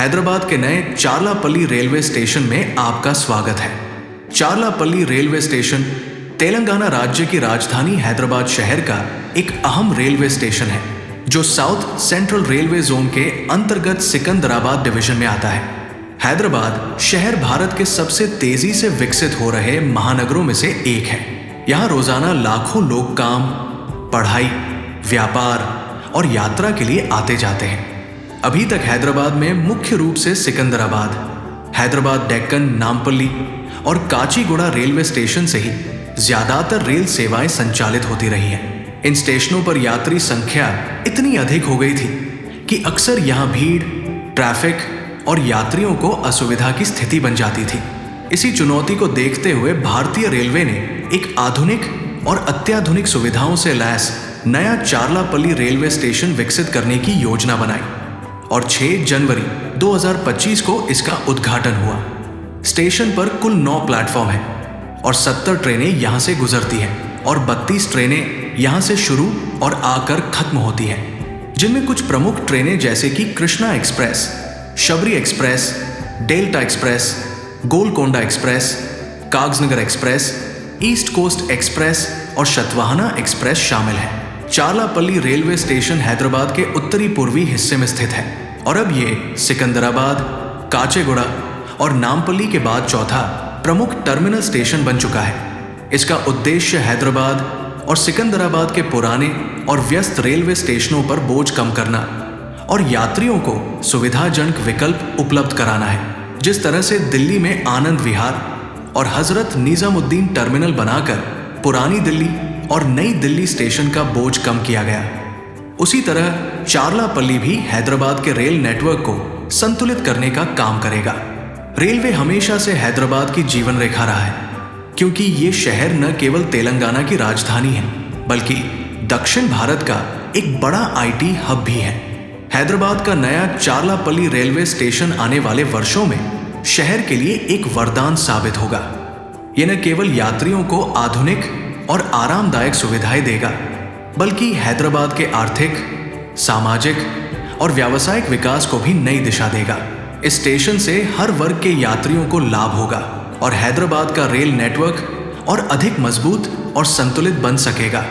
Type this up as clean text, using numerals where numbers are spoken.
हैदराबाद के नए चार्लापल्ली railway station में आपका स्वागत है। चार्लापल्ली रेलवे स्टेशन तेलंगाना राज्य की राजधानी हैदराबाद शहर का एक अहम रेलवे स्टेशन है, जो साउथ सेंट्रल रेलवे जोन के अंतर्गत सिकंदराबाद डिवीजन में आता है। हैदराबाद शहर भारत के सबसे तेजी से विकसित हो रहे महानगरों में से एक है। यहाँ रोजाना लाखों लोग काम, पढ़ाई, व्यापार और यात्रा के लिए आते जाते हैं। अभी तक हैदराबाद में मुख्य रूप से सिकंदराबाद, हैदराबाद डेक्कन, नामपल्ली और काचीगुड़ा रेलवे स्टेशन से ही ज्यादातर रेल सेवाएं संचालित होती रही हैं। इन स्टेशनों पर यात्री संख्या इतनी अधिक हो गई थी कि अक्सर यहाँ भीड़, ट्रैफिक और यात्रियों को असुविधा की स्थिति बन जाती थी। इसी चुनौती को देखते हुए भारतीय रेलवे ने एक आधुनिक और अत्याधुनिक सुविधाओं से लैस नया चार्लापल्ली रेलवे स्टेशन विकसित करने की योजना बनाई और 6 जनवरी 2025 को इसका उद्घाटन हुआ। स्टेशन पर कुल 9 प्लेटफॉर्म हैं और 70 ट्रेनें यहां से गुजरती हैं और 32 ट्रेनें यहां से शुरू और आकर खत्म होती हैं, जिनमें कुछ प्रमुख ट्रेनें जैसे कि Krishna express, Shabari express, delta express, Golconda express, Kagaznagar express, east coast express और शतवाहना एक्सप्रेस शामिल है। चार्लापल्ली रेलवे स्टेशन हैदराबाद के उत्तरी पूर्वी हिस्से में स्थित है और अब ये सिकंदराबाद, काचेगुड़ा और नामपल्ली के बाद चौथा प्रमुख टर्मिनल स्टेशन बन चुका है। इसका उद्देश्य हैदराबाद और सिकंदराबाद के पुराने और व्यस्त रेलवे स्टेशनों पर बोझ कम करना और यात्रियों को सुविधाजनक विकल्प उपलब्ध कराना है। जिस तरह से दिल्ली में आनंद विहार और हजरत निजामुद्दीन टर्मिनल बनाकर पुरानी दिल्ली और नई दिल्ली स्टेशन का बोझ कम किया गया, उसी तरह चार्लापल्ली भी हैदराबाद के रेल नेटवर्क को संतुलित करने का काम करेगा। रेलवे हमेशा से हैदराबाद की जीवन रेखा रहा है, क्योंकि ये शहर न केवल तेलंगाना की राजधानी है बल्कि दक्षिण भारत का एक बड़ा आईटी हब भी है। हैदराबाद का नया चार्लापल्ली रेलवे स्टेशन आने वाले वर्षों में शहर के लिए एक वरदान साबित होगा। यह न केवल यात्रियों को आधुनिक और आरामदायक सुविधाएं देगा, बल्कि हैदराबाद के आर्थिक, सामाजिक और व्यावसायिक विकास को भी नई दिशा देगा। इस स्टेशन से हर वर्ग के यात्रियों को लाभ होगा और हैदराबाद का रेल नेटवर्क और अधिक मजबूत और संतुलित बन सकेगा।